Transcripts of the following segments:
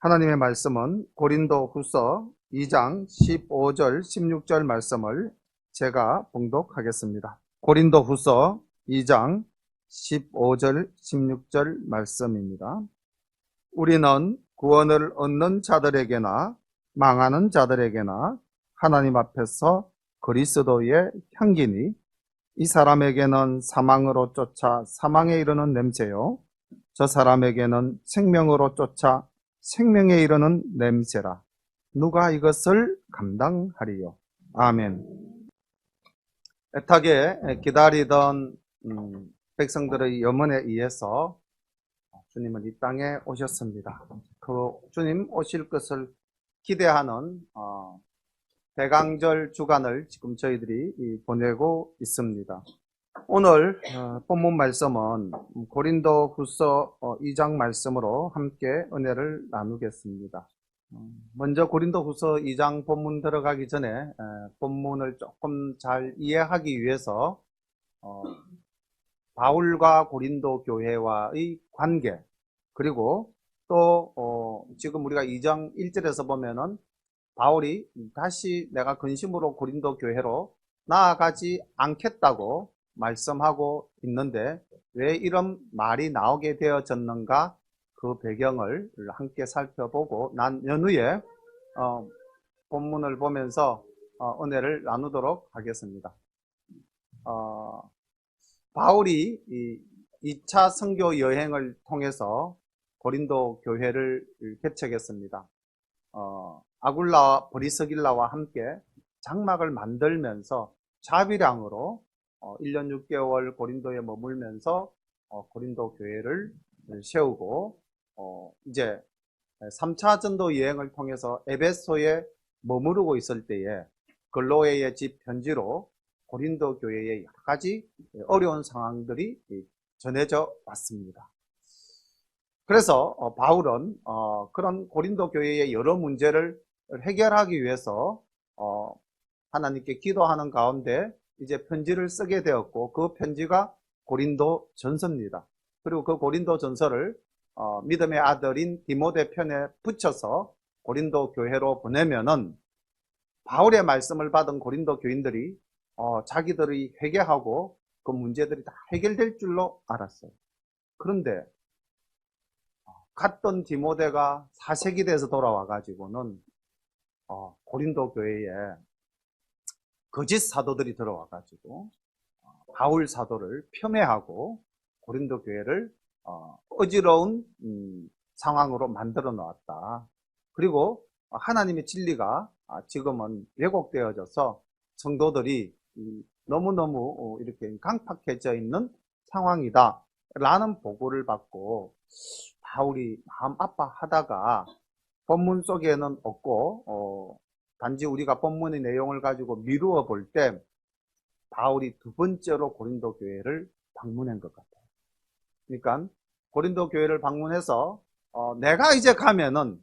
하나님의 말씀은 고린도후서 2장 15절, 16절 말씀을 제가 봉독하겠습니다. 고린도후서 2장 15절, 16절 말씀입니다. 우리는 구원을 얻는 자들에게나 망하는 자들에게나 하나님 앞에서 그리스도의 향기니 이 사람에게는 사망으로 쫓아 사망에 이르는 냄새요, 저 사람에게는 생명으로 쫓아 생명에 이르는 냄새라. 누가 이것을 감당하리요? 아멘. 애타게 기다리던 백성들의 염원에 의해서 주님은 이 땅에 오셨습니다. 그 주님 오실 것을 기대하는 대강절 주간을 지금 저희들이 보내고 있습니다. 오늘 본문 말씀은 고린도후서 2장 말씀으로 함께 은혜를 나누겠습니다. 먼저 고린도후서 2장 본문 들어가기 전에 본문을 조금 잘 이해하기 위해서 바울과 고린도 교회와의 관계, 그리고 또 지금 우리가 2장 1절에서 보면은 바울이 다시 내가 근심으로 고린도 교회로 나아가지 않겠다고 말씀하고 있는데 왜 이런 말이 나오게 되어졌는가, 그 배경을 함께 살펴보고 난 연후에 본문을 보면서 은혜를 나누도록 하겠습니다. 바울이 이 2차 선교 여행을 통해서 고린도 교회를 개척했습니다. 아굴라 브리스길라와 함께 장막을 만들면서 자비량으로 1년 6개월 고린도에 머물면서 고린도 교회를 세우고 이제 3차 전도 여행을 통해서 에베소에 머무르고 있을 때에 글로에의 집 편지로 고린도 교회의 여러 가지 어려운 상황들이 전해져 왔습니다. 그래서 바울은 그런 고린도 교회의 여러 문제를 해결하기 위해서 하나님께 기도하는 가운데 이제 편지를 쓰게 되었고, 그 편지가 고린도 전서입니다. 그리고 그 고린도 전서를 믿음의 아들인 디모데 편에 붙여서 고린도 교회로 보내면은 바울의 말씀을 받은 고린도 교인들이 자기들이 회개하고 그 문제들이 다 해결될 줄로 알았어요. 그런데 갔던 디모데가 사색이 돼서 돌아와 가지고는 고린도 교회에 거짓 사도들이 들어와 가지고 바울 사도를 폄훼하고 고린도 교회를 어지러운 상황으로 만들어 놓았다. 그리고 하나님의 진리가 지금은 왜곡되어져서 성도들이 너무너무 이렇게 강팍해져 있는 상황이다 라는 보고를 받고 바울이 마음 아파하다가 본문 속에는 없고 단지 우리가 본문의 내용을 가지고 미루어 볼 때 바울이 두 번째로 고린도 교회를 방문한 것 같아요. 그러니까 고린도 교회를 방문해서 내가 이제 가면은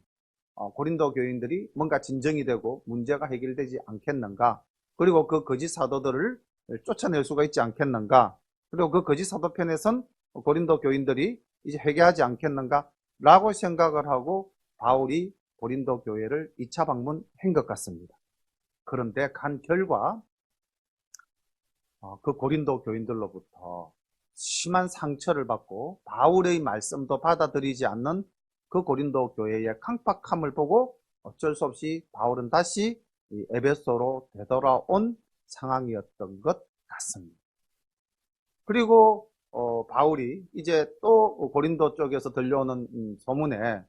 고린도 교인들이 뭔가 진정이 되고 문제가 해결되지 않겠는가, 그리고 그 거짓 사도들을 쫓아낼 수가 있지 않겠는가, 그리고 그 거짓 사도 편에선 고린도 교인들이 이제 회개하지 않겠는가 라고 생각을 하고 바울이 고린도 교회를 2차 방문한 것 같습니다. 그런데 간 결과 그 고린도 교인들로부터 심한 상처를 받고 바울의 말씀도 받아들이지 않는 그 고린도 교회의 강팍함을 보고 어쩔 수 없이 바울은 다시 에베소로 되돌아온 상황이었던 것 같습니다. 그리고 바울이 이제 또 고린도 쪽에서 들려오는 소문에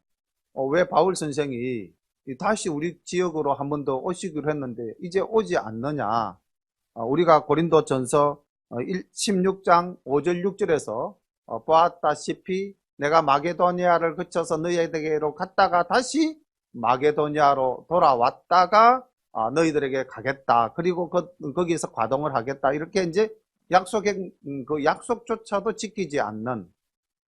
왜 바울 선생이 다시 우리 지역으로 한 번 더 오시기로 했는데 이제 오지 않느냐. 우리가 고린도 전서 16장 5절 6절에서 보았다시피 내가 마게도니아를 거쳐서 너희에게로 갔다가 다시 마게도니아로 돌아왔다가 너희들에게 가겠다. 그리고 거기에서 과동을 하겠다. 이렇게 이제 그 약속조차도 지키지 않는,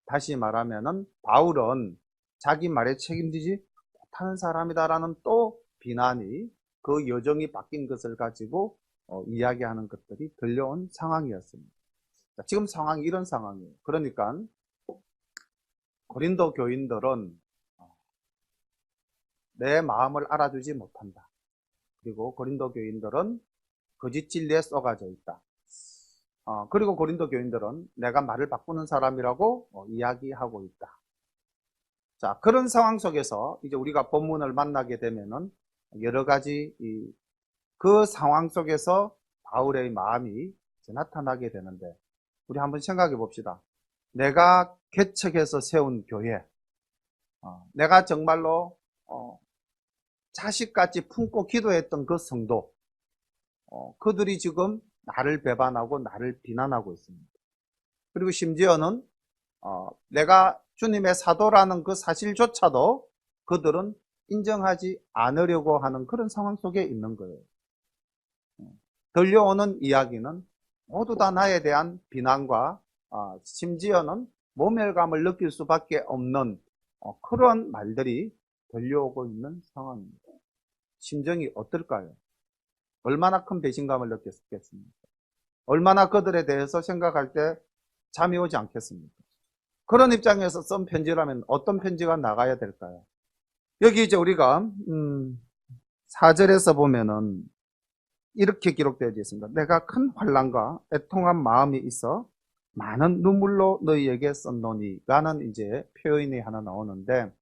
다시 말하면은 바울은 자기 말에 책임지지 못하는 사람이다라는 또 비난이, 그 여정이 바뀐 것을 가지고 이야기하는 것들이 들려온 상황이었습니다. 지금 상황이 이런 상황이에요. 그러니까 고린도 교인들은 내 마음을 알아주지 못한다. 그리고 고린도 교인들은 거짓 진리에 쏘가져 있다. 그리고 고린도 교인들은 내가 말을 바꾸는 사람이라고 이야기하고 있다. 자, 그런 상황 속에서 이제 우리가 본문을 만나게 되면은 여러 가지 그 상황 속에서 바울의 마음이 나타나게 되는데, 우리 한번 생각해 봅시다. 내가 개척해서 세운 교회, 내가 정말로 자식같이 품고 기도했던 그 성도, 그들이 지금 나를 배반하고 나를 비난하고 있습니다. 그리고 심지어는 내가 주님의 사도라는 그 사실조차도 그들은 인정하지 않으려고 하는 그런 상황 속에 있는 거예요. 들려오는 이야기는 모두 다 나에 대한 비난과 심지어는 모멸감을 느낄 수밖에 없는 그런 말들이 들려오고 있는 상황입니다. 심정이 어떨까요? 얼마나 큰 배신감을 느꼈겠습니까? 얼마나 그들에 대해서 생각할 때 잠이 오지 않겠습니까? 그런 입장에서 쓴 편지라면 어떤 편지가 나가야 될까요? 여기 이제 우리가 4절에서 보면은 이렇게 기록되어 있습니다. 내가 큰 환난과 애통한 마음이 있어 많은 눈물로 너희에게 썼노니 라는 이제 표현이 하나 나오는데,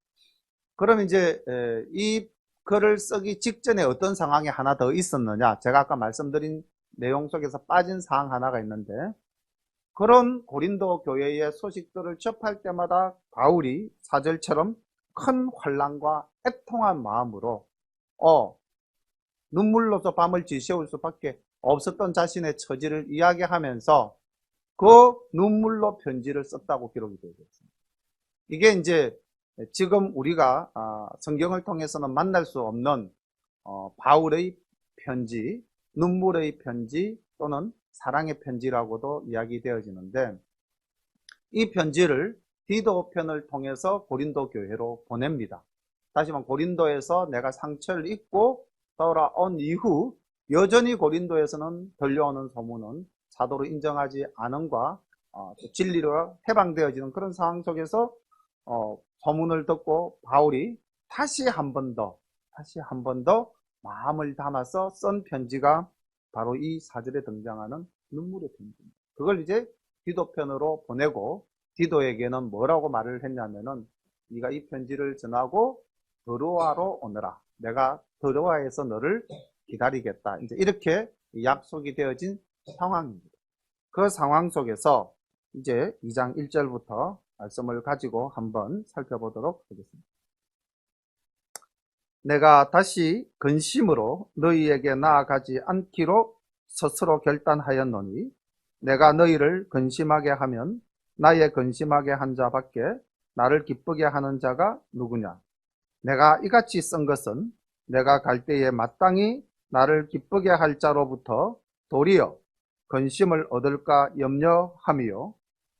그럼 이제 이 글을 쓰기 직전에 어떤 상황이 하나 더 있었느냐? 제가 아까 말씀드린 내용 속에서 빠진 사항 하나가 있는데, 그런 고린도 교회의 소식들을 접할 때마다 바울이 4절처럼 큰 환난과 애통한 마음으로 눈물로서 밤을 지새울 수밖에 없었던 자신의 처지를 이야기하면서 그 눈물로 편지를 썼다고 기록이 되어 있습니다. 이게 이제 지금 우리가 성경을 통해서는 만날 수 없는 바울의 편지, 눈물의 편지 또는 사랑의 편지라고도 이야기되어지는데, 이 편지를 디도 편을 통해서 고린도 교회로 보냅니다. 다시 말하면 고린도에서 내가 상처를 입고 돌아온 이후 여전히 고린도에서는 들려오는 소문은 사도로 인정하지 않음과 진리로 해방되어지는 그런 상황 속에서 소문을 듣고 바울이 다시 한 번 더 마음을 담아서 쓴 편지가 바로 이 4절에 등장하는 눈물의 편지입니다. 그걸 이제 디도 편으로 보내고, 디도에게는 뭐라고 말을 했냐면은 네가 이 편지를 전하고 드로아로 오너라. 내가 드로아에서 너를 기다리겠다. 이제 이렇게 약속이 되어진 상황입니다. 그 상황 속에서 이제 2장 1절부터 말씀을 가지고 한번 살펴보도록 하겠습니다. 내가 다시 근심으로 너희에게 나아가지 않기로 스스로 결단하였노니, 내가 너희를 근심하게 하면 나의 근심하게 한 자밖에 나를 기쁘게 하는 자가 누구냐? 내가 이같이 쓴 것은 내가 갈 때에 마땅히 나를 기쁘게 할 자로부터 도리어 근심을 얻을까 염려함이요,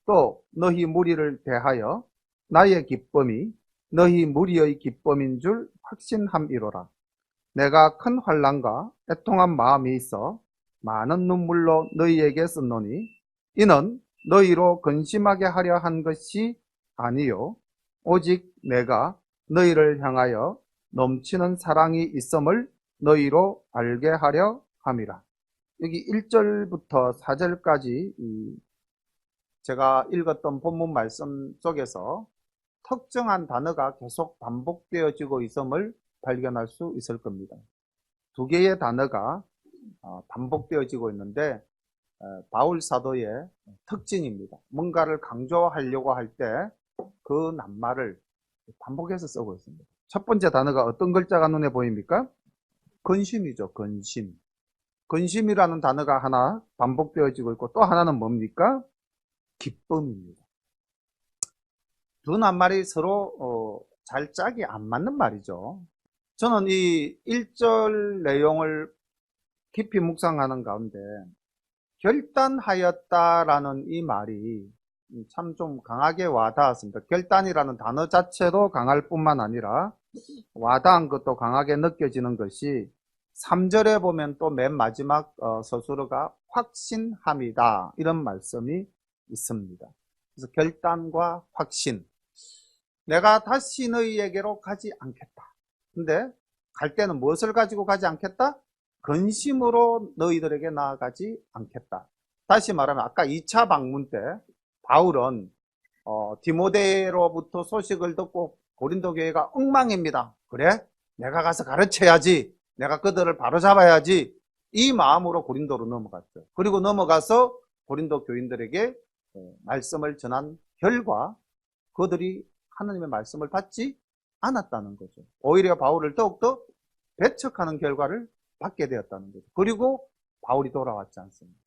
또 너희 무리를 대하여 나의 기쁨이 너희 무리의 기쁨인 줄 확신함이로라. 내가 큰 환난과 애통한 마음이 있어 많은 눈물로 너희에게 썼노니, 이는 너희로 근심하게 하려 한 것이 아니요 오직 내가 너희를 향하여 넘치는 사랑이 있음을 너희로 알게 하려 함이라. 여기 1절부터 4절까지 제가 읽었던 본문 말씀 속에서 특정한 단어가 계속 반복되어지고 있음을 발견할 수 있을 겁니다. 두 개의 단어가 반복되어지고 있는데, 바울 사도의 특징입니다. 뭔가를 강조하려고 할 때 그 낱말을 반복해서 쓰고 있습니다. 첫 번째 단어가 어떤 글자가 눈에 보입니까? 근심이죠. 근심. 근심이라는 단어가 하나 반복되어지고 있고, 또 하나는 뭡니까? 기쁨입니다. 두 낱말이 서로 잘 짝이 안 맞는 말이죠. 저는 이 1절 내용을 깊이 묵상하는 가운데 결단하였다라는 이 말이 참 좀 강하게 와닿았습니다. 결단이라는 단어 자체도 강할 뿐만 아니라 와닿은 것도 강하게 느껴지는 것이 3절에 보면 또 맨 마지막 서술어가 확신함이다, 이런 말씀이 있습니다. 그래서 결단과 확신, 내가 다시 너희에게로 가지 않겠다, 근데 갈 때는 무엇을 가지고 가지 않겠다? 근심으로 너희들에게 나아가지 않겠다. 다시 말하면 아까 2차 방문 때 바울은 디모데로부터 소식을 듣고 고린도 교회가 엉망입니다. 그래? 내가 가서 가르쳐야지. 내가 그들을 바로잡아야지. 이 마음으로 고린도로 넘어갔죠. 그리고 넘어가서 고린도 교인들에게 말씀을 전한 결과 그들이 하나님의 말씀을 받지 않았다는 거죠. 오히려 바울을 더욱더 배척하는 결과를 받게 되었다는 거죠. 그리고 바울이 돌아왔지 않습니다.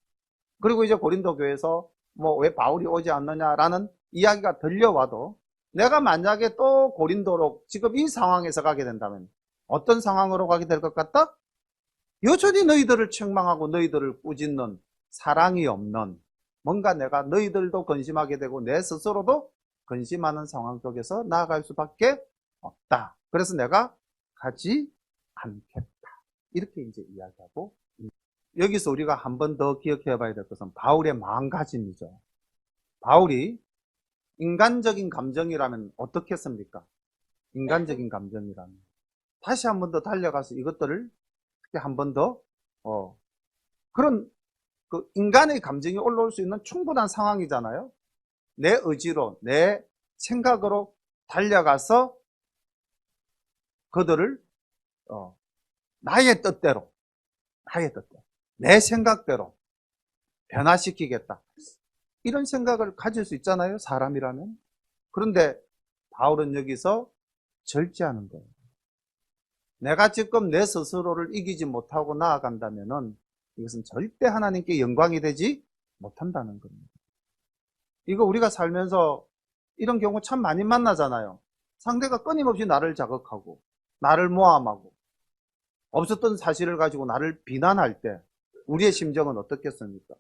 그리고 이제 고린도 교회에서 뭐 왜 바울이 오지 않느냐라는 이야기가 들려와도 내가 만약에 또 고린도로 지금 이 상황에서 가게 된다면 어떤 상황으로 가게 될 것 같다? 여전히 너희들을 책망하고 너희들을 꾸짖는 사랑이 없는 뭔가 내가 너희들도 근심하게 되고 내 스스로도 근심하는 상황 속에서 나아갈 수밖에 없다. 그래서 내가 가지 않겠다. 이렇게 이제 이야기하고 여기서 우리가 한 번 더 기억해 봐야 될 것은 바울의 마음가짐이죠. 바울이 인간적인 감정이라면 어떻게 했습니까? 인간적인 감정이라면 다시 한 번 더 달려가서 이것들을 한 번 더 그런 그 인간의 감정이 올라올 수 있는 충분한 상황이잖아요. 내 의지로 내 생각으로 달려가서 그들을 나의 뜻대로 내 생각대로 변화시키겠다. 이런 생각을 가질 수 있잖아요. 사람이라면. 그런데 바울은 여기서 절제하는 거예요. 내가 지금 내 스스로를 이기지 못하고 나아간다면은 이것은 절대 하나님께 영광이 되지 못한다는 겁니다. 이거 우리가 살면서 이런 경우 참 많이 만나잖아요. 상대가 끊임없이 나를 자극하고 나를 모함하고 없었던 사실을 가지고 나를 비난할 때 우리의 심정은 어떻겠습니까?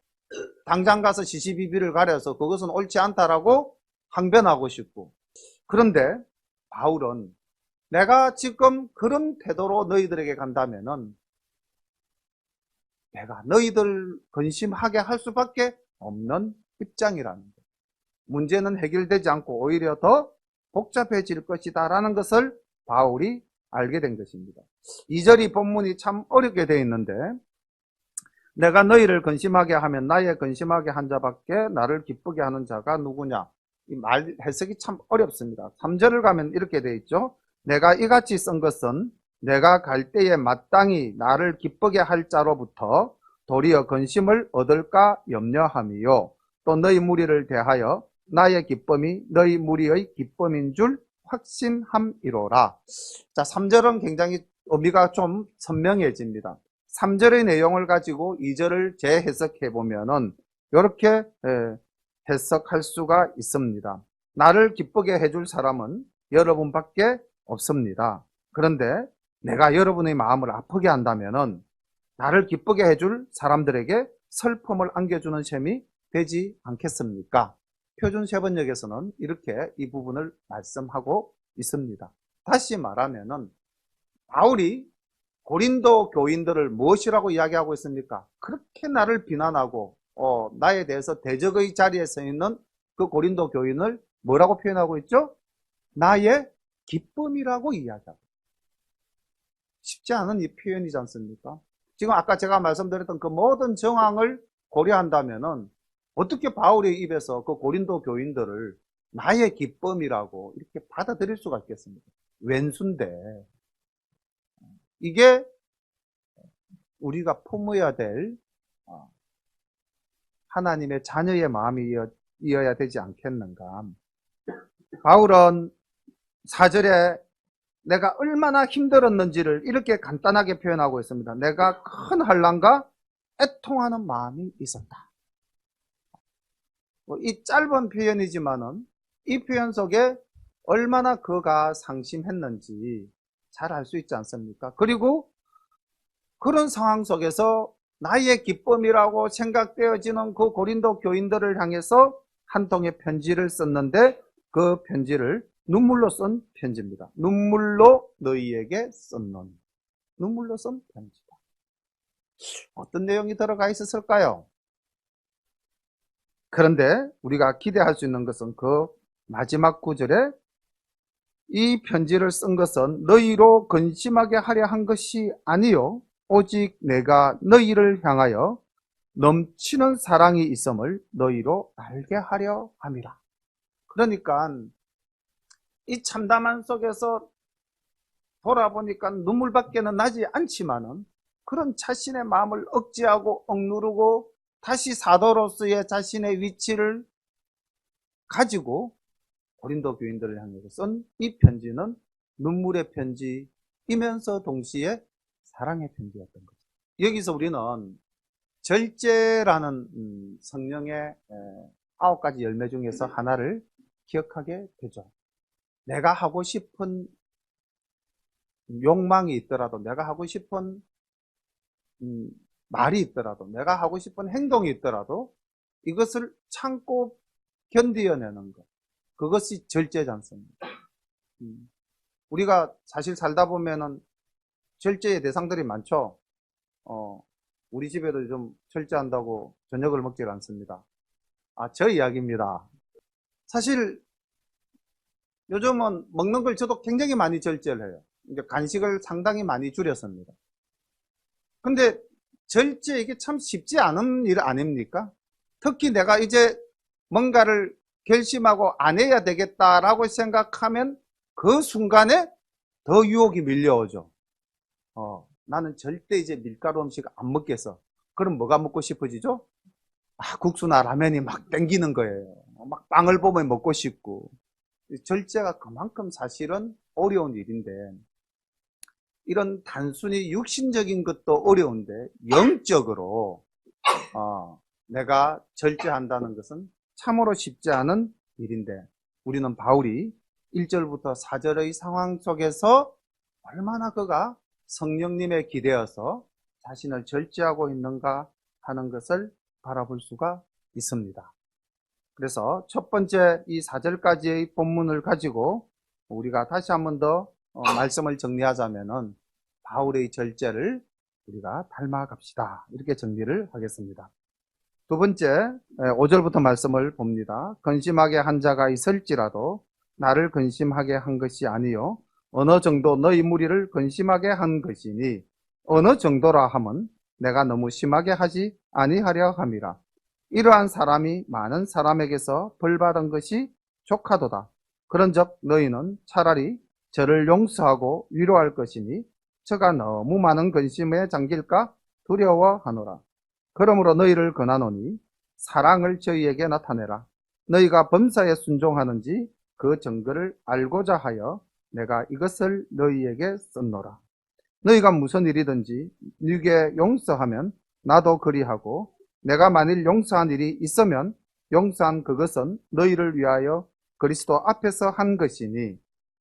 당장 가서 시시비비를 가려서 그것은 옳지 않다라고 항변하고 싶고, 그런데 바울은 내가 지금 그런 태도로 너희들에게 간다면은 내가 너희들 근심하게 할 수밖에 없는 입장이라는 것. 문제는 해결되지 않고 오히려 더 복잡해질 것이다 라는 것을 바울이 알게 된 것입니다. 2절이 본문이 참 어렵게 되어 있는데, 내가 너희를 근심하게 하면 나의 근심하게 한 자밖에 나를 기쁘게 하는 자가 누구냐. 이 말 해석이 참 어렵습니다. 3절을 가면 이렇게 되어 있죠. 내가 이같이 쓴 것은 내가 갈 때에 마땅히 나를 기쁘게 할 자로부터 도리어 근심을 얻을까 염려함이요. 또 너희 무리를 대하여 나의 기쁨이 너희 무리의 기쁨인 줄 확신함이로라. 자, 3절은 굉장히 의미가 좀 선명해집니다. 3절의 내용을 가지고 2절을 재해석해 보면은 이렇게 해석할 수가 있습니다. 나를 기쁘게 해줄 사람은 여러분밖에 없습니다. 그런데 내가 여러분의 마음을 아프게 한다면은 나를 기쁘게 해줄 사람들에게 슬픔을 안겨주는 셈이 되지 않겠습니까? 표준 세번역에서는 이렇게 이 부분을 말씀하고 있습니다. 다시 말하면은 바울이 고린도 교인들을 무엇이라고 이야기하고 있습니까? 그렇게 나를 비난하고 나에 대해서 대적의 자리에 서 있는 그 고린도 교인을 뭐라고 표현하고 있죠? 나의 기쁨이라고 이야기하고. 쉽지 않은 이 표현이지 않습니까? 지금 아까 제가 말씀드렸던 그 모든 정황을 고려한다면은 어떻게 바울의 입에서 그 고린도 교인들을 나의 기쁨이라고 이렇게 받아들일 수가 있겠습니까? 왼수인데. 이게 우리가 품어야 될 하나님의 자녀의 마음이어야 되지 않겠는가. 바울은 4절에 내가 얼마나 힘들었는지를 이렇게 간단하게 표현하고 있습니다. 내가 큰 환난과 애통하는 마음이 있었다. 이 짧은 표현이지만은 이 표현 속에 얼마나 그가 상심했는지 잘 알 수 있지 않습니까? 그리고 그런 상황 속에서 나의 기쁨이라고 생각되어지는 그 고린도 교인들을 향해서 한 통의 편지를 썼는데 그 편지를 눈물로 쓴 편지입니다. 눈물로 너희에게 썼는, 눈물로 쓴 편지다. 어떤 내용이 들어가 있었을까요? 그런데 우리가 기대할 수 있는 것은 그 마지막 구절에 이 편지를 쓴 것은 너희로 근심하게 하려 한 것이 아니요 오직 내가 너희를 향하여 넘치는 사랑이 있음을 너희로 알게 하려 함이라. 그러니까 이 참담한 속에서 돌아보니까 눈물밖에는 나지 않지만은 그런 자신의 마음을 억제하고 억누르고 다시 사도로서의 자신의 위치를 가지고 고린도 교인들을 향해서 쓴 이 편지는 눈물의 편지이면서 동시에 사랑의 편지였던 거죠. 여기서 우리는 절제라는 성령의 9가지 열매 중에서 하나를 기억하게 되죠. 내가 하고 싶은 욕망이 있더라도, 내가 하고 싶은 말이 있더라도, 내가 하고 싶은 행동이 있더라도 이것을 참고 견디어내는 것, 그것이 절제지 않습니까? 우리가 사실 살다 보면은 절제의 대상들이 많죠. 우리 집에도 좀 절제한다고 저녁을 먹질 않습니다. 저 이야기입니다. 사실 요즘은 먹는 걸 저도 굉장히 많이 절제를 해요. 이제 간식을 상당히 많이 줄였습니다. 근데 절제 이게 참 쉽지 않은 일 아닙니까? 특히 내가 이제 뭔가를 결심하고 안 해야 되겠다라고 생각하면 그 순간에 더 유혹이 밀려오죠. 나는 절대 이제 밀가루 음식 안 먹겠어. 그럼 뭐가 먹고 싶어지죠? 국수나 라면이 막 땡기는 거예요. 막 빵을 보면 먹고 싶고. 절제가 그만큼 사실은 어려운 일인데, 이런 단순히 육신적인 것도 어려운데 영적으로 내가 절제한다는 것은 참으로 쉽지 않은 일인데, 우리는 바울이 1절부터 4절의 상황 속에서 얼마나 그가 성령님에 기대어서 자신을 절제하고 있는가 하는 것을 바라볼 수가 있습니다. 그래서 첫 번째 이 4절까지의 본문을 가지고 우리가 다시 한번 더 말씀을 정리하자면은 바울의 절제를 우리가 닮아갑시다, 이렇게 정리를 하겠습니다. 두 번째 5절부터 말씀을 봅니다. 근심하게 한 자가 있을지라도 나를 근심하게 한 것이 아니요 어느 정도 너희 무리를 근심하게 한 것이니, 어느 정도라 함은 내가 너무 심하게 하지 아니하려 함이라. 이러한 사람이 많은 사람에게서 벌받은 것이 족하도다. 그런즉 너희는 차라리 저를 용서하고 위로할 것이니 저가 너무 많은 근심에 잠길까 두려워하노라. 그러므로 너희를 권하노니 사랑을 저희에게 나타내라. 너희가 범사에 순종하는지 그 증거를 알고자 하여 내가 이것을 너희에게 썼노라. 너희가 무슨 일이든지 네게 용서하면 나도 그리하고, 내가 만일 용서한 일이 있으면 용서한 그것은 너희를 위하여 그리스도 앞에서 한 것이니,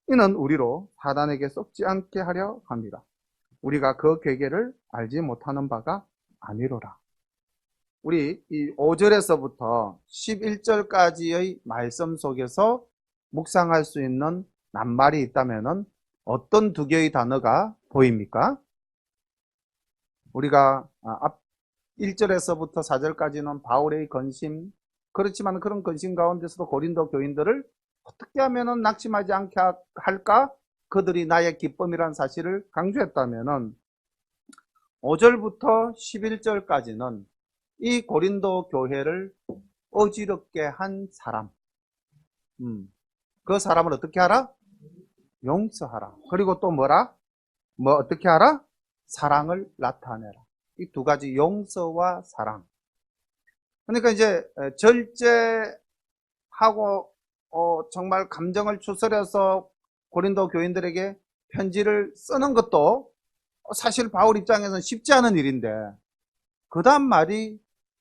이는 우리로 사단에게 썩지 않게 하려 합니다. 우리가 그 괴계를 알지 못하는 바가 아니로라. 우리 이 5절에서부터 11절까지의 말씀 속에서 묵상할 수 있는 낱말이 있다면은 어떤 두 개의 단어가 보입니까? 우리가 앞 1절에서부터 4절까지는 바울의 근심, 그렇지만 그런 근심 가운데서도 고린도 교인들을 어떻게 하면은 낙심하지 않게 할까? 그들이 나의 기쁨이라는 사실을 강조했다면은 5절부터 11절까지는 이 고린도 교회를 어지럽게 한 사람, 그 사람을 어떻게 하라? 용서하라. 그리고 또 뭐라? 어떻게 하라? 사랑을 나타내라. 이 두 가지, 용서와 사랑. 그러니까 이제 절제하고 정말 감정을 추스려서 고린도 교인들에게 편지를 쓰는 것도 사실 바울 입장에서는 쉽지 않은 일인데, 그 다음 말이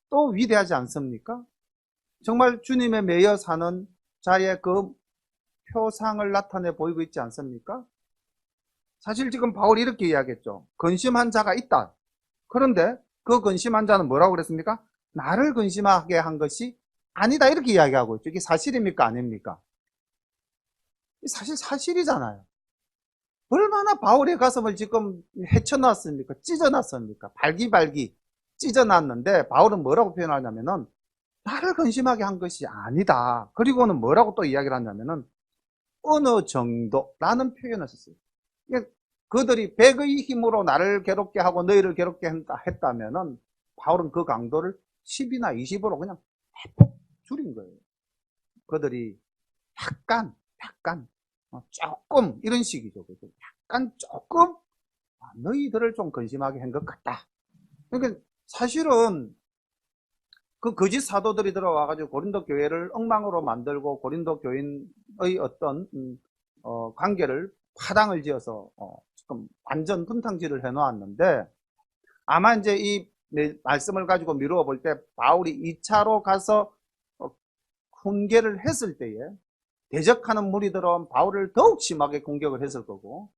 또 위대하지 않습니까? 정말 주님의 매여 사는 자의 그 표상을 나타내 보이고 있지 않습니까? 사실 지금 바울이 이렇게 이야기했죠. 근심한 자가 있다. 그런데 그 근심한 자는 뭐라고 그랬습니까? 나를 근심하게 한 것이 아니다, 이렇게 이야기하고 있죠. 이게 사실입니까? 아닙니까? 사실 사실이잖아요. 얼마나 바울의 가슴을 지금 헤쳐놨습니까? 찢어놨습니까? 발기발기 찢어놨는데 바울은 뭐라고 표현하냐면은 나를 근심하게 한 것이 아니다. 그리고는 뭐라고 또 이야기를 하냐면은 어느 정도라는 표현을 썼어요. 그들이 백의 힘으로 나를 괴롭게 하고 너희를 괴롭게 했다면은 바울은 그 강도를 10이나 20으로 그냥 대폭 줄인 거예요. 그들이 약간, 조금 이런 식이죠. 약간 조금 너희들을 좀 근심하게 한 것 같다. 그러니까 사실은 그 거짓 사도들이 들어와가지고 고린도 교회를 엉망으로 만들고 고린도 교인의 어떤 관계를 파당을 지어서 지금 완전 분탕질을 해놓았는데, 아마 이제 이 말씀을 가지고 미루어 볼 때 바울이 2차로 가서 훈계를 했을 때에 대적하는 무리들은 바울을 더욱 심하게 공격을 했을 거고,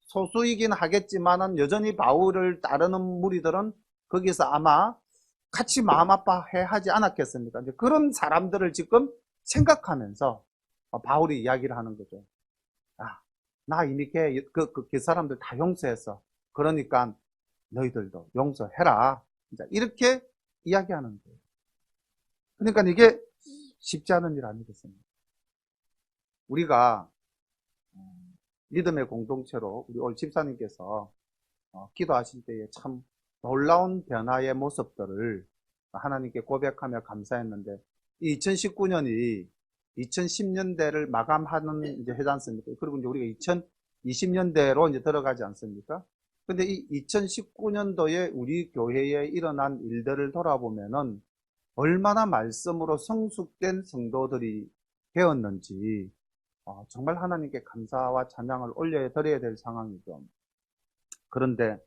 소수이긴 하겠지만은 여전히 바울을 따르는 무리들은 거기서 아마 같이 마음 아파해 하지 않았겠습니까? 이제 그런 사람들을 지금 생각하면서 바울이 이야기를 하는 거죠. 나 이미 그 사람들 다 용서했어. 그러니까 너희들도 용서해라. 이렇게 이야기하는 거예요. 그러니까 이게 쉽지 않은 일 아니겠습니까? 우리가 믿음의 공동체로 우리 올 집사님께서 기도하실 때에 참 놀라운 변화의 모습들을 하나님께 고백하며 감사했는데, 2019년이 2010년대를 마감하는 이제 해지 않습니까? 그리고 이제 우리가 2020년대로 이제 들어가지 않습니까? 근데 이 2019년도에 우리 교회에 일어난 일들을 돌아보면은 얼마나 말씀으로 성숙된 성도들이 되었는지 정말 하나님께 감사와 찬양을 올려 드려야 될 상황이죠. 그런데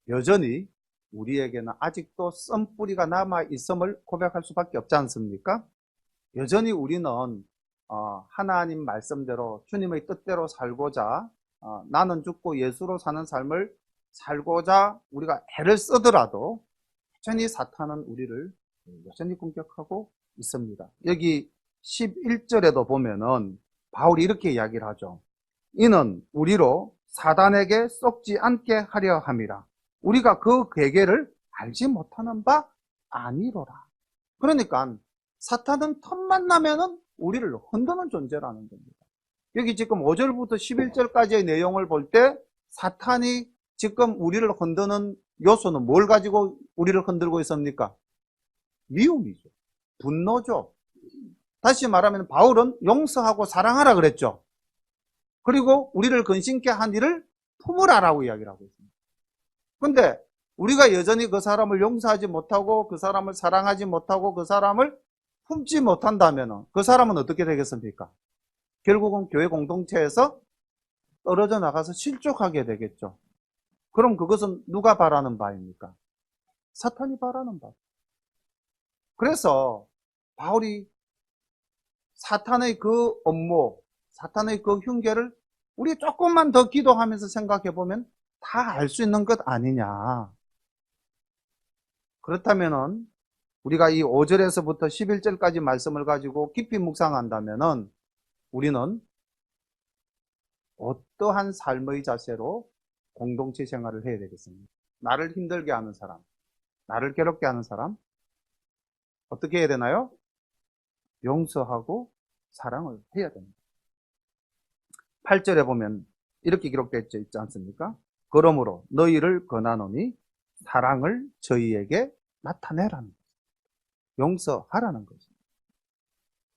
여전히 우리에게는 아직도 썬뿌리가 남아 있음을 고백할 수밖에 없지 않습니까? 여전히 우리는 하나님 말씀대로 주님의 뜻대로 살고자 나는 죽고 예수로 사는 삶을 살고자 우리가 애를 쓰더라도 여전히 사탄은 우리를 여전히 공격하고 있습니다. 여기 11절에도 보면은 바울이 이렇게 이야기를 하죠. 이는 우리로 사단에게 썩지 않게 하려 함이라. 우리가 그 계계를 알지 못하는 바 아니로라. 그러니까 사탄은 틈만 나면은 우리를 흔드는 존재라는 겁니다. 여기 지금 5절부터 11절까지의 내용을 볼 때 사탄이 지금 우리를 흔드는 요소는 뭘 가지고 우리를 흔들고 있습니까? 미움이죠. 분노죠. 다시 말하면 바울은 용서하고 사랑하라 그랬죠. 그리고 우리를 근심케 한 일을 품으라라고 이야기를 하고 있습니다. 근데 우리가 여전히 그 사람을 용서하지 못하고 그 사람을 사랑하지 못하고 그 사람을 품지 못한다면 그 사람은 어떻게 되겠습니까? 결국은 교회 공동체에서 떨어져 나가서 실족하게 되겠죠. 그럼 그것은 누가 바라는 바입니까? 사탄이 바라는 바. 그래서 바울이 사탄의 그 업무, 사탄의 그 흉계를 우리 조금만 더 기도하면서 생각해 보면 다 알 수 있는 것 아니냐. 그렇다면은 우리가 이 5절에서부터 11절까지 말씀을 가지고 깊이 묵상한다면은 우리는 어떠한 삶의 자세로 공동체 생활을 해야 되겠습니까? 나를 힘들게 하는 사람, 나를 괴롭게 하는 사람, 어떻게 해야 되나요? 용서하고 사랑을 해야 됩니다. 8절에 보면 이렇게 기록되어 있지 않습니까? 그러므로 너희를 권하노니 사랑을 저희에게 나타내라는 거죠. 용서하라는 거죠.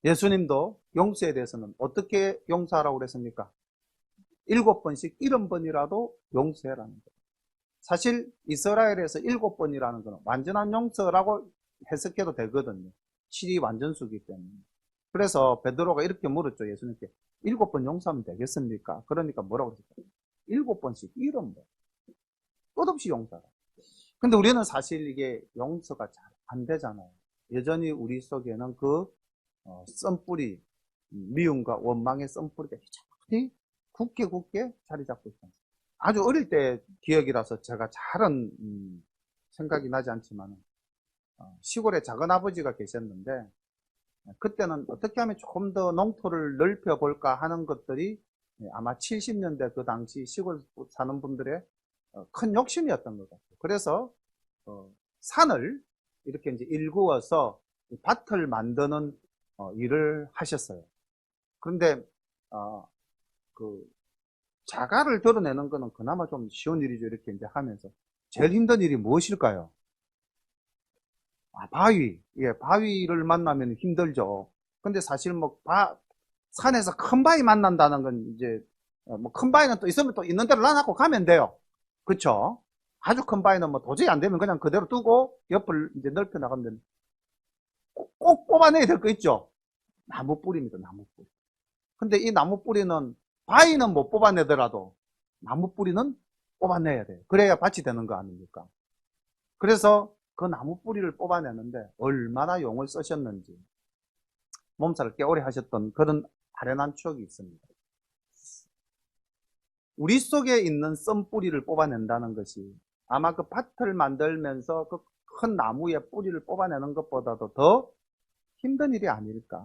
예수님도 용서에 대해서는 어떻게 용서하라고 그랬습니까? 7번씩 70번이라도 용서해라는 거죠. 사실 이스라엘에서 7번이라는 것은 완전한 용서라고 해석해도 되거든요. 7이 완전수기 때문에. 그래서 베드로가 이렇게 물었죠. 예수님께 7번 용서하면 되겠습니까? 그러니까 뭐라고 그랬을까요? 7번씩 70번. 끝없이 용서하라. 근데 우리는 사실 이게 용서가 잘 안 되잖아요. 여전히 우리 속에는 그 썬뿌리, 미움과 원망의 썬뿌리가 여전히 굳게 자리 잡고 있습니다. 아주 어릴 때 기억이라서 제가 잘은 생각이 나지 않지만 시골에 작은 아버지가 계셨는데 그때는 어떻게 하면 조금 더 농토를 넓혀볼까 하는 것들이 아마 70년대 그 당시 시골 사는 분들의 큰 욕심이었던 것 같아요. 그래서 산을 이렇게 이제 일구어서 밭을 만드는 일을 하셨어요. 그런데 그 자가를 드러내는 거는 그나마 좀 쉬운 일이죠. 이렇게 이제 하면서 제일 힘든 일이 무엇일까요? 바위. 예, 바위를 만나면 힘들죠. 근데 사실 뭐 산에서 큰 바위 만난다는 건 이제 뭐 큰 바위는 또 있으면 또 있는 대로 놔놓고 가면 돼요. 그쵸? 아주 큰 바위는 뭐 도저히 안 되면 그냥 그대로 두고 옆을 이제 넓혀 나가면 됩니다. 꼭 뽑아내야 될 거 있죠? 나무 뿌리입니다, 나무 뿌리. 근데 이 나무 뿌리는 바위는 못 뽑아내더라도 나무 뿌리는 뽑아내야 돼요. 그래야 밭이 되는 거 아닙니까? 그래서 그 나무 뿌리를 뽑아내는데 얼마나 용을 쓰셨는지 몸살을 꽤 오래 하셨던 그런 아련한 추억이 있습니다. 우리 속에 있는 썬뿌리를 뽑아낸다는 것이 아마 그 밭을 만들면서 그 큰 나무의 뿌리를 뽑아내는 것보다도 더 힘든 일이 아닐까.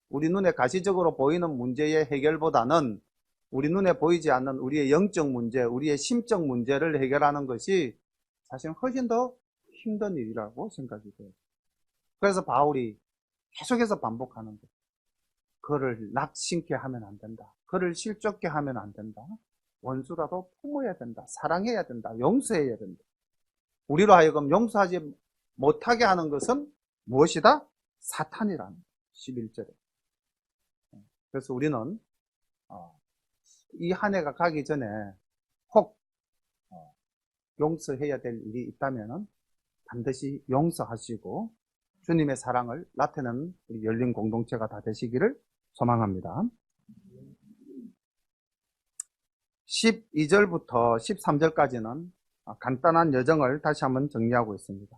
우리 눈에 가시적으로 보이는 문제의 해결보다는 우리 눈에 보이지 않는 우리의 영적 문제, 우리의 심적 문제를 해결하는 것이 사실 훨씬 더 힘든 일이라고 생각이 돼요. 그래서 바울이 계속해서 반복하는 것. 그를 낙심케 하면 안 된다. 그를 실족케 하면 안 된다. 원수라도 품어야 된다. 사랑해야 된다. 용서해야 된다. 우리로 하여금 용서하지 못하게 하는 것은 무엇이다? 사탄이라는 11절에. 그래서 우리는 이 한 해가 가기 전에 혹 용서해야 될 일이 있다면 반드시 용서하시고 주님의 사랑을 나타내는 우리 열린 공동체가 다 되시기를 소망합니다. 12절부터 13절까지는 간단한 여정을 다시 한번 정리하고 있습니다.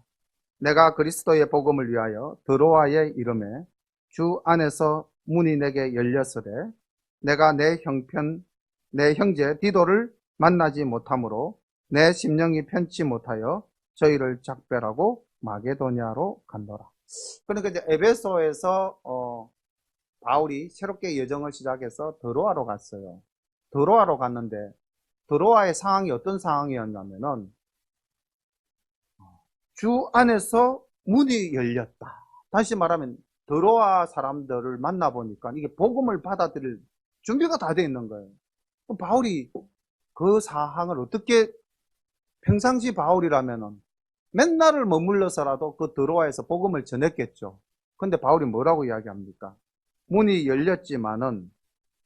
내가 그리스도의 복음을 위하여 드로아에 이름에 주 안에서 문이 내게 열렸으되 내가 내 형제 디도를 만나지 못하므로 내 심령이 편치 못하여 저희를 작별하고 마게도냐로 간노라. 그러니까 이제 에베소에서 바울이 새롭게 여정을 시작해서 드로아로 갔어요. 드로아로 갔는데 드로아의 상황이 어떤 상황이었냐면은 주 안에서 문이 열렸다. 다시 말하면 드로아 사람들을 만나보니까 이게 복음을 받아들일 준비가 다 되어 있는 거예요. 바울이 그 사항을 어떻게 평상시 바울이라면은 맨날을 머물러서라도 그 드로아에서 복음을 전했겠죠. 근데 바울이 뭐라고 이야기합니까? 문이 열렸지만은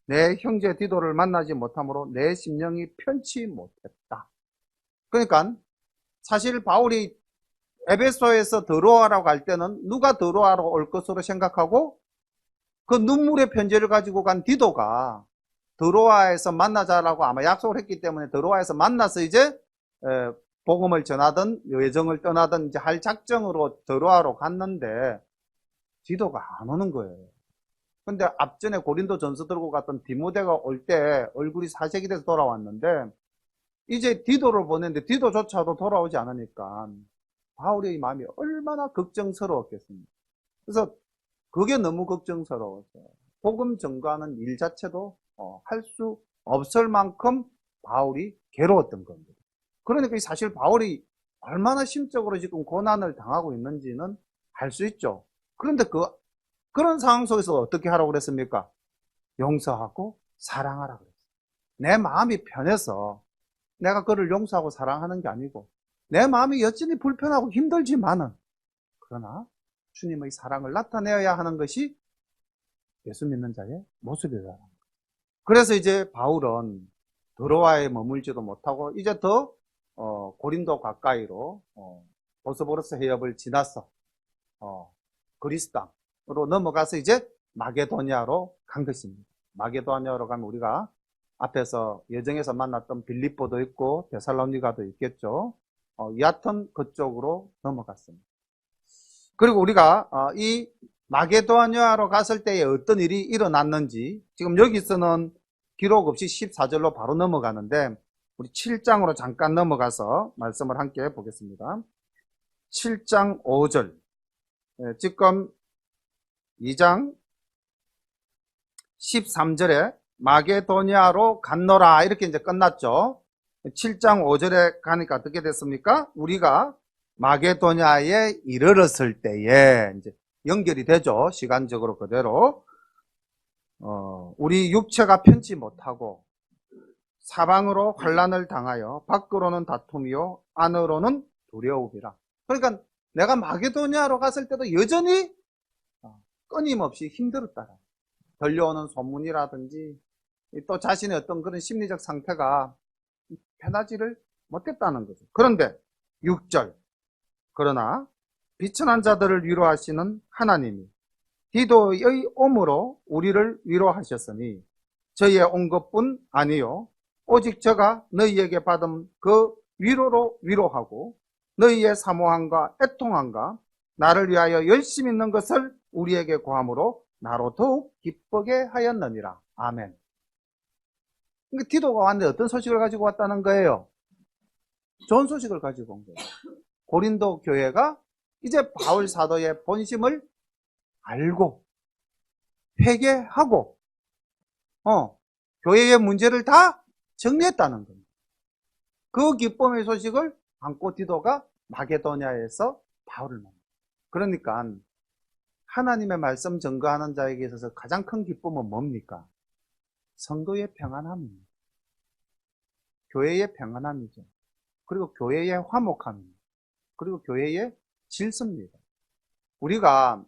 내 형제 디도를 만나지 못하므로 내 심령이 편치 못했다. 그러니까 사실 바울이 에베소에서 드로아라고 갈 때는 누가 드로아로 올 것으로 생각하고 그 눈물의 편지를 가지고 간 디도가 드로아에서 만나자라고 아마 약속을 했기 때문에 드로아에서 만나서 이제 복음을 전하든 여정을 떠나든 이제 할 작정으로 드로아로 갔는데 디도가 안 오는 거예요. 근데 앞전에 고린도 전서 들고 갔던 디모데가 올 때 얼굴이 사색이 돼서 돌아왔는데 이제 디도를 보냈는데 디도조차도 돌아오지 않으니까 바울의 마음이 얼마나 걱정스러웠겠습니까? 그래서 그게 너무 걱정스러워서 복음 전가하는 일 자체도 할 수 없을 만큼 바울이 괴로웠던 겁니다. 그러니까 사실 바울이 얼마나 심적으로 지금 고난을 당하고 있는지는 알 수 있죠. 그런데 그런 상황 속에서 어떻게 하라고 그랬습니까? 용서하고 사랑하라고 그랬어요. 내 마음이 편해서 내가 그를 용서하고 사랑하는 게 아니고 내 마음이 여전히 불편하고 힘들지만은 그러나 주님의 사랑을 나타내어야 하는 것이 예수 믿는 자의 모습이다. 그래서 이제 바울은 드로아에 머물지도 못하고 이제 더 고린도 가까이로 보스보르스 해협을 지나서 그리스 땅으로 넘어가서 이제 마게도냐로 간 것입니다. 마게도냐로 가면 우리가 앞에서 여정에서 만났던 빌립보도 있고 데살로니가도 있겠죠. 여하튼 그쪽으로 넘어갔습니다. 그리고 우리가 이 마게도냐로 갔을 때에 어떤 일이 일어났는지 지금 여기서는 기록 없이 14절로 바로 넘어가는데 우리 7장으로 잠깐 넘어가서 말씀을 함께 보겠습니다. 7장 5절. 지금 2장 13절에 마게도냐로 갔노라 이렇게 이제 끝났죠. 7장 5절에 가니까 어떻게 됐습니까? 우리가 마게도냐에 이르렀을 때에 이제 연결이 되죠. 시간적으로 그대로. 우리 육체가 편치 못하고 사방으로 환난을 당하여 밖으로는 다툼이요 안으로는 두려움이라. 그러니까 내가 마게도냐로 갔을 때도 여전히 끊임없이 힘들었다. 들려오는 소문이라든지 또 자신의 어떤 그런 심리적 상태가 편하지를 못했다는 거죠. 그런데 6절, 그러나 비천한 자들을 위로하시는 하나님이 디도의 옴으로 우리를 위로하셨으니 저희의 온 것뿐 아니요 오직 저가 너희에게 받은 그 위로로 위로하고 너희의 사모함과 애통함과 나를 위하여 열심히 있는 것을 우리에게 구함으로 나로 더욱 기쁘게 하였느니라. 아멘. 그러니까 디도가 왔는데 어떤 소식을 가지고 왔다는 거예요? 좋은 소식을 가지고 온 거예요. 고린도 교회가 이제 바울 사도의 본심을 알고 회개하고 교회의 문제를 다 정리했다는 겁니다. 그 기쁨의 소식을 안고 디도가 마게도냐에서 바울을 만납니다. 그러니까 하나님의 말씀 증거하는 자에게 있어서 가장 큰 기쁨은 뭡니까? 성도의 평안함입니다. 교회의 평안함이죠. 그리고 교회의 화목함입니다. 그리고 교회의 질서입니다. 우리가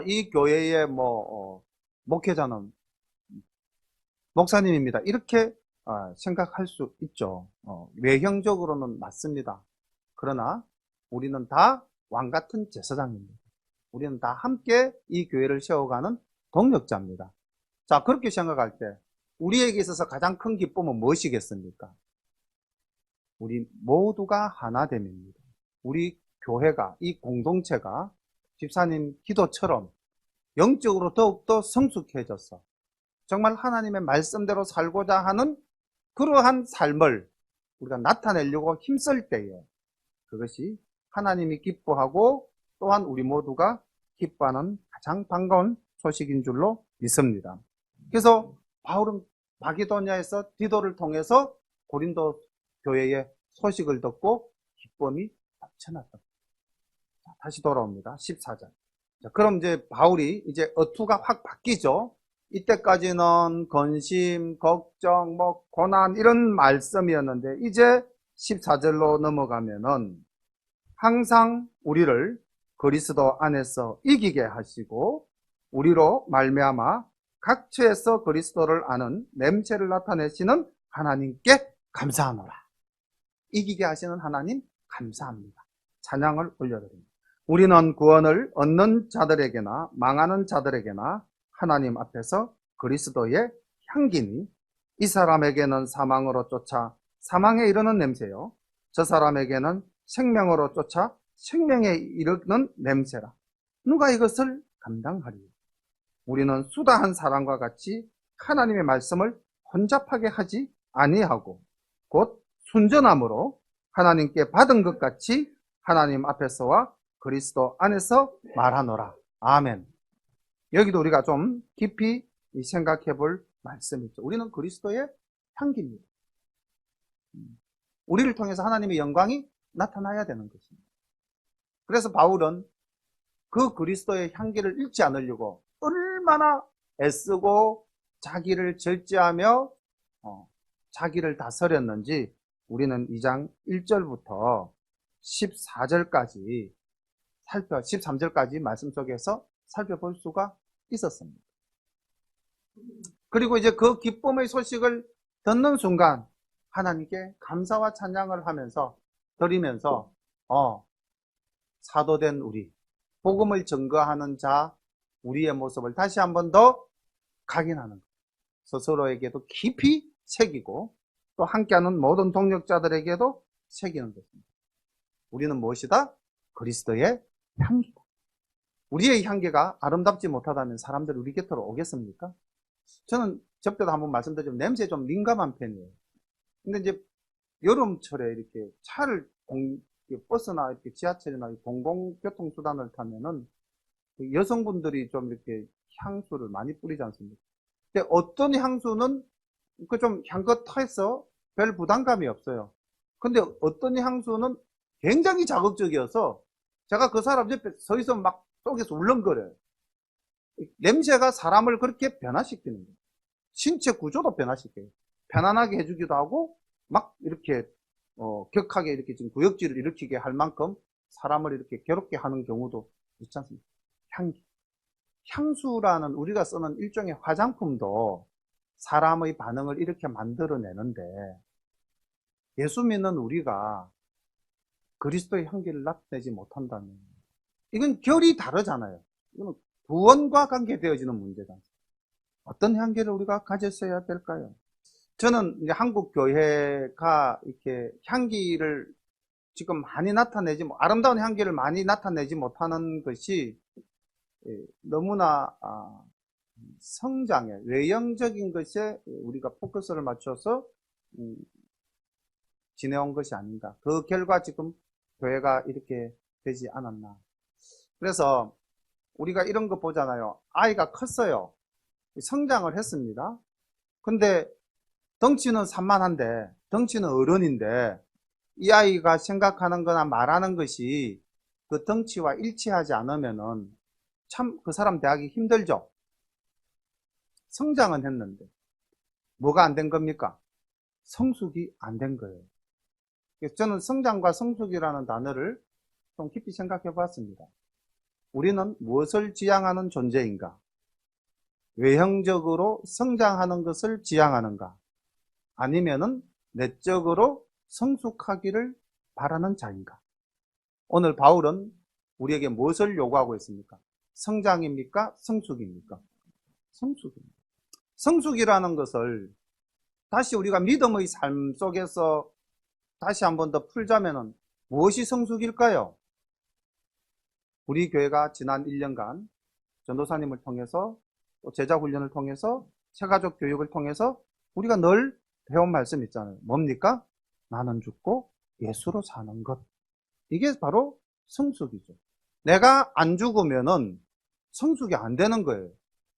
이 교회의 목회자는 목사님입니다. 이렇게 생각할 수 있죠. 외형적으로는 맞습니다. 그러나 우리는 다 왕같은 제사장입니다. 우리는 다 함께 이 교회를 세워가는 동력자입니다. 자, 그렇게 생각할 때 우리에게 있어서 가장 큰 기쁨은 무엇이겠습니까? 우리 모두가 하나됨입니다. 우리 교회가, 이 공동체가 집사님 기도처럼 영적으로 더욱더 성숙해져서 정말 하나님의 말씀대로 살고자 하는 그러한 삶을 우리가 나타내려고 힘쓸 때에 그것이 하나님이 기뻐하고 또한 우리 모두가 기뻐하는 가장 반가운 소식인 줄로 믿습니다. 그래서 바울은 마게도냐에서 디도를 통해서 고린도 교회의 소식을 듣고 기쁨이 넘쳐났다. 다시 돌아옵니다. 14절. 자, 그럼 이제 바울이 이제 어투가 확 바뀌죠. 이때까지는 근심, 걱정, 고난 이런 말씀이었는데 이제 14절로 넘어가면은 항상 우리를 그리스도 안에서 이기게 하시고 우리로 말미암아 각처에서 그리스도를 아는 냄새를 나타내시는 하나님께 감사하노라. 이기게 하시는 하나님 감사합니다. 찬양을 올려드립니다. 우리는 구원을 얻는 자들에게나 망하는 자들에게나 하나님 앞에서 그리스도의 향기니 이 사람에게는 사망으로 쫓아 사망에 이르는 냄새요 저 사람에게는 생명으로 쫓아 생명에 이르는 냄새라. 누가 이것을 감당하리요? 우리는 수다한 사람과 같이 하나님의 말씀을 혼잡하게 하지 아니하고 곧 순전함으로 하나님께 받은 것 같이 하나님 앞에서와 그리스도 안에서 말하노라. 아멘. 여기도 우리가 좀 깊이 생각해 볼 말씀이죠. 우리는 그리스도의 향기입니다. 우리를 통해서 하나님의 영광이 나타나야 되는 것입니다. 그래서 바울은 그 그리스도의 향기를 잃지 않으려고 얼마나 애쓰고 자기를 절제하며 자기를 다스렸는지 우리는 2장 1절부터 14절까지 13절까지 말씀 속에서 살펴볼 수가 있었습니다. 그리고 이제 그 기쁨의 소식을 듣는 순간 하나님께 감사와 찬양을 하면서 드리면서 사도된 우리, 복음을 증거하는 자 우리의 모습을 다시 한 번 더 각인하는 것. 스스로에게도 깊이 새기고 또 함께하는 모든 동력자들에게도 새기는 것입니다. 우리는 무엇이다? 그리스도의 향기다. 우리의 향기가 아름답지 못하다면 사람들이 우리 곁으로 오겠습니까? 저는 접대도 한번 말씀드리면 냄새에 좀 민감한 편이에요. 근데 이제 여름철에 이렇게 차를 버스나 이렇게 지하철이나 공공교통수단을 타면은 여성분들이 좀 이렇게 향수를 많이 뿌리지 않습니까? 근데 어떤 향수는 그 좀 향긋해서 별 부담감이 없어요. 근데 어떤 향수는 굉장히 자극적이어서 제가 그 사람 옆에 서 있으면 막 속에서 울렁거려요. 냄새가 사람을 그렇게 변화시키는 거예요. 신체 구조도 변화시켜요. 편안하게 해주기도 하고, 막 이렇게, 격하게 이렇게 지금 구역질을 일으키게 할 만큼 사람을 이렇게 괴롭게 하는 경우도 있지 않습니까? 향기. 향수라는 우리가 쓰는 일종의 화장품도 사람의 반응을 이렇게 만들어내는데, 예수 믿는 우리가 그리스도의 향기를 나타내지 못한다면, 이건 결이 다르잖아요. 이건 구원과 관계되어지는 문제다. 어떤 향기를 우리가 가졌어야 될까요? 저는 이제 한국 교회가 이렇게 향기를 지금 많이 나타내지, 아름다운 향기를 많이 나타내지 못하는 것이 너무나 성장에, 외형적인 것에 우리가 포커스를 맞춰서 지내온 것이 아닌가. 그 결과 지금 교회가 이렇게 되지 않았나. 그래서 우리가 이런 거 보잖아요. 아이가 컸어요. 성장을 했습니다. 근데 덩치는 산만한데, 덩치는 어른인데, 이 아이가 생각하는 거나 말하는 것이 그 덩치와 일치하지 않으면은 참 그 사람 대하기 힘들죠. 성장은 했는데 뭐가 안 된 겁니까? 성숙이 안 된 거예요. 그래서 저는 성장과 성숙이라는 단어를 좀 깊이 생각해 봤습니다. 우리는 무엇을 지향하는 존재인가? 외형적으로 성장하는 것을 지향하는가? 아니면은 내적으로 성숙하기를 바라는 자인가? 오늘 바울은 우리에게 무엇을 요구하고 있습니까? 성장입니까? 성숙입니까? 성숙입니다. 성숙이라는 것을 다시 우리가 믿음의 삶 속에서 다시 한 번 더 풀자면은 무엇이 성숙일까요? 우리 교회가 지난 1년간 전도사님을 통해서 또 제자 훈련을 통해서 새가족 교육을 통해서 우리가 늘 배운 말씀 있잖아요. 뭡니까? 나는 죽고 예수로 사는 것. 이게 바로 성숙이죠. 내가 안 죽으면은 성숙이 안 되는 거예요.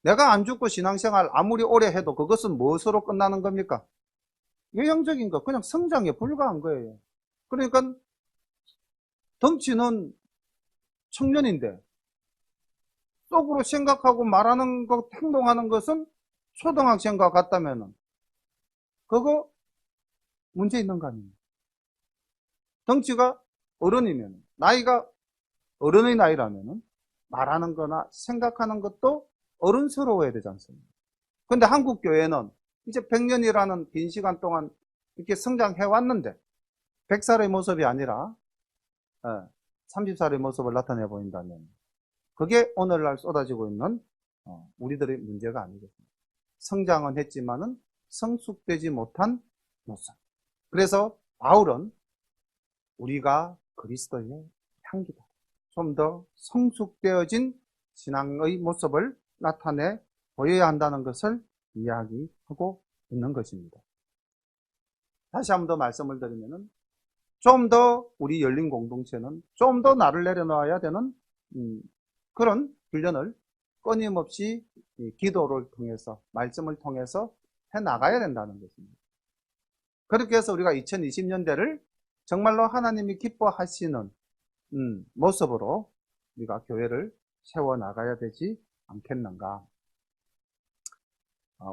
내가 안 죽고 신앙생활 아무리 오래 해도 그것은 무엇으로 끝나는 겁니까? 외형적인 거, 그냥 성장에 불과한 거예요. 그러니까 덩치는 청년인데 속으로 생각하고 말하는 것, 행동하는 것은 초등학생과 같다면은 그거 문제 있는 거 아닙니까? 덩치가 어른이면, 나이가 어른의 나이라면은 말하는 거나 생각하는 것도 어른스러워야 되지 않습니까? 근데 한국 교회는 이제 100년이라는 긴 시간 동안 이렇게 성장해 왔는데 100살의 모습이 아니라 30살의 모습을 나타내 보인다면 그게 오늘날 쏟아지고 있는 우리들의 문제가 아니겠습니까? 성장은 했지만은 성숙되지 못한 모습. 그래서 바울은 우리가 그리스도의 향기다. 좀 더 성숙되어진 신앙의 모습을 나타내 보여야 한다는 것을 이야기하고 있는 것입니다. 다시 한 번 더 말씀을 드리면은 좀 더 우리 열린 공동체는 좀 더 나를 내려놓아야 되는 그런 훈련을 끊임없이 기도를 통해서 말씀을 통해서 해 나가야 된다는 것입니다. 그렇게 해서 우리가 2020년대를 정말로 하나님이 기뻐하시는 모습으로 우리가 교회를 세워 나가야 되지 않겠는가.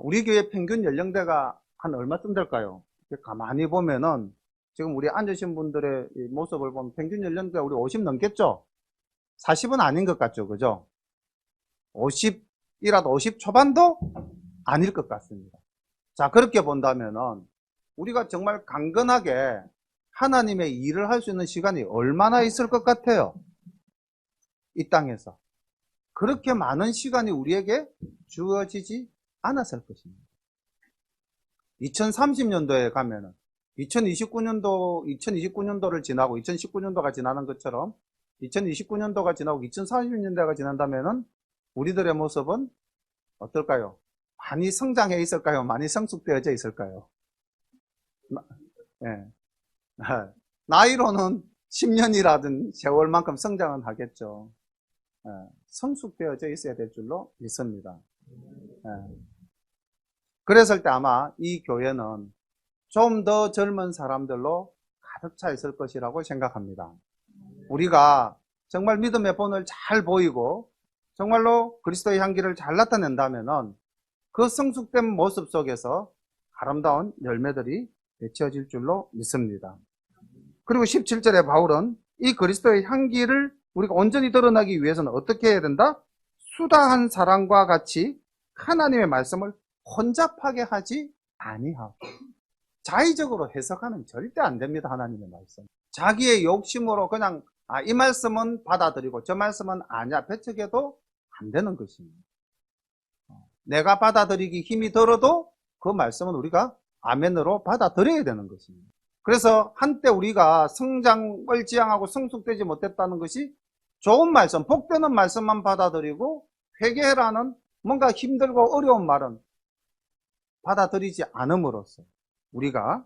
우리 교회 평균 연령대가 한 얼마쯤 될까요? 가만히 보면은 지금 우리 앉으신 분들의 모습을 보면 평균 연령대가 우리 50 넘겠죠? 40은 아닌 것 같죠? 그죠? 50이라도 50 초반도 아닐 것 같습니다. 자, 그렇게 본다면은 우리가 정말 강건하게 하나님의 일을 할 수 있는 시간이 얼마나 있을 것 같아요? 이 땅에서. 그렇게 많은 시간이 우리에게 주어지지 않았을 것입니다. 2030년도에 가면은 2029년도를 지나고 2019년도가 지나는 것처럼 2029년도가 지나고 2030년대가 지난다면은 우리들의 모습은 어떨까요? 많이 성장해 있을까요? 많이 성숙되어져 있을까요? 네. 나이로는 10년이라든 세월만큼 성장은 하겠죠. 성숙되어져 있어야 될 줄로 믿습니다. 그랬을 때 아마 이 교회는 좀 더 젊은 사람들로 가득 차 있을 것이라고 생각합니다. 우리가 정말 믿음의 본을 잘 보이고 정말로 그리스도의 향기를 잘 나타낸다면은 그 성숙된 모습 속에서 아름다운 열매들이 맺혀질 줄로 믿습니다. 그리고 17절에 바울은 이 그리스도의 향기를 우리가 온전히 드러나기 위해서는 어떻게 해야 된다? 수다한 사람과 같이 하나님의 말씀을 혼잡하게 하지 아니하고, 자의적으로 해석하면 절대 안 됩니다. 하나님의 말씀. 자기의 욕심으로 그냥 이 말씀은 받아들이고 저 말씀은 아니야 배척해도 안 되는 것입니다. 내가 받아들이기 힘이 들어도 그 말씀은 우리가 아멘으로 받아들여야 되는 것입니다. 그래서 한때 우리가 성장을 지향하고 성숙되지 못했다는 것이 좋은 말씀, 복되는 말씀만 받아들이고 회개라는 뭔가 힘들고 어려운 말은 받아들이지 않음으로써 우리가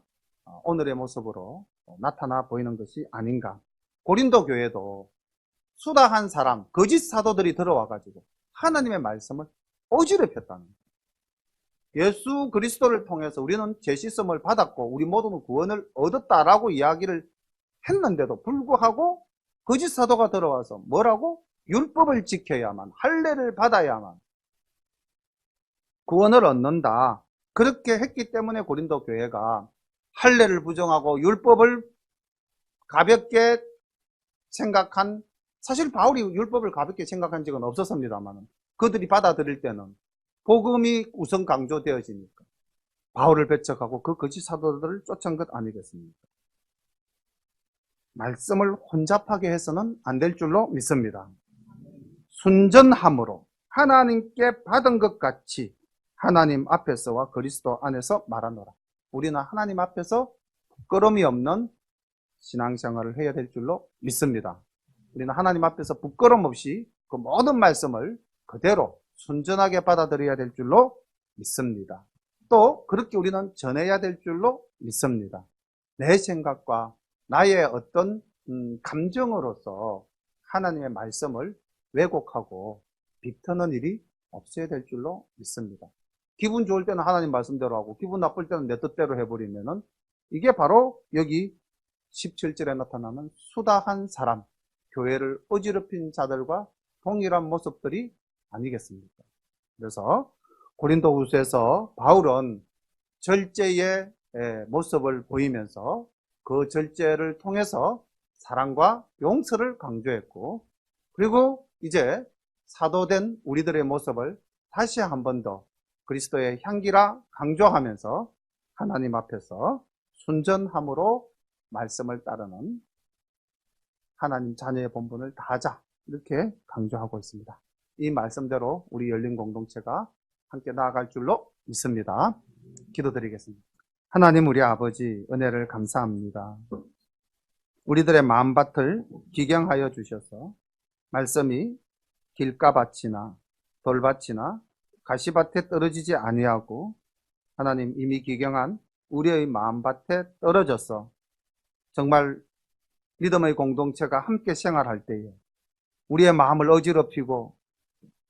오늘의 모습으로 나타나 보이는 것이 아닌가. 고린도 교회도 수다한 사람, 거짓 사도들이 들어와가지고 하나님의 말씀을 어지럽혔다는 거예요. 예수 그리스도를 통해서 우리는 죄 씻음을 받았고 우리 모두는 구원을 얻었다라고 이야기를 했는데도 불구하고 거짓 사도가 들어와서 뭐라고? 율법을 지켜야만, 할례를 받아야만 구원을 얻는다. 그렇게 했기 때문에 고린도 교회가 할례를 부정하고 율법을 가볍게 생각한, 사실 바울이 율법을 가볍게 생각한 적은 없었습니다만 그들이 받아들일 때는 복음이 우선 강조되어지니까 바울을 배척하고 그 거짓 사도들을 쫓은 것 아니겠습니까? 말씀을 혼잡하게 해서는 안 될 줄로 믿습니다. 순전함으로 하나님께 받은 것 같이 하나님 앞에서와 그리스도 안에서 말하노라. 우리는 하나님 앞에서 부끄러움이 없는 신앙생활을 해야 될 줄로 믿습니다. 우리는 하나님 앞에서 부끄러움 없이 그 모든 말씀을 그대로 순전하게 받아들여야 될 줄로 믿습니다. 또 그렇게 우리는 전해야 될 줄로 믿습니다. 내 생각과 나의 어떤 감정으로서 하나님의 말씀을 왜곡하고 비트는 일이 없어야 될 줄로 믿습니다. 기분 좋을 때는 하나님 말씀대로 하고 기분 나쁠 때는 내 뜻대로 해버리면은 이게 바로 여기 17절에 나타나는 수다한 사람, 교회를 어지럽힌 자들과 동일한 모습들이 아니겠습니까? 그래서 고린도후서에서 바울은 절제의 모습을 보이면서 그 절제를 통해서 사랑과 용서를 강조했고, 그리고 이제 사도된 우리들의 모습을 다시 한 번 더 그리스도의 향기라 강조하면서 하나님 앞에서 순전함으로 말씀을 따르는 하나님 자녀의 본분을 다하자, 이렇게 강조하고 있습니다. 이 말씀대로 우리 열린 공동체가 함께 나아갈 줄로 믿습니다. 기도드리겠습니다. 하나님 우리 아버지, 은혜를 감사합니다. 우리들의 마음밭을 기경하여 주셔서 말씀이 길가밭이나 돌밭이나 가시밭에 떨어지지 아니하고 하나님 이미 기경한 우리의 마음밭에 떨어져서 정말 믿음의 공동체가 함께 생활할 때에 우리의 마음을 어지럽히고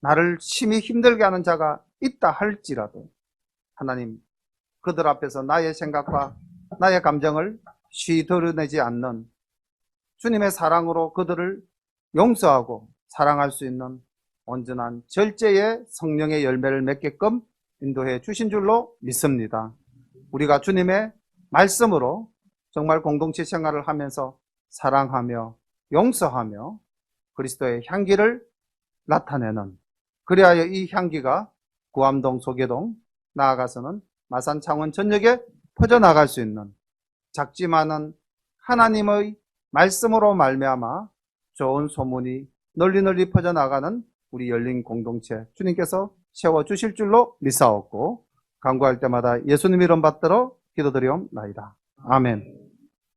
나를 심히 힘들게 하는 자가 있다 할지라도 하나님 그들 앞에서 나의 생각과 나의 감정을 쉬 드러내지 않는 주님의 사랑으로 그들을 용서하고 사랑할 수 있는 온전한 절제의 성령의 열매를 맺게끔 인도해 주신 줄로 믿습니다. 우리가 주님의 말씀으로 정말 공동체 생활을 하면서 사랑하며 용서하며 그리스도의 향기를 나타내는, 그리하여 이 향기가 구암동, 소계동, 나아가서는 마산, 창원 전역에 퍼져나갈 수 있는 작지만은 하나님의 말씀으로 말미암아 좋은 소문이 널리 퍼져나가는 우리 열린 공동체 주님께서 세워주실 줄로 믿사옵고 간구할 때마다 예수님 이름 받들어 기도드리옵나이다. 아멘.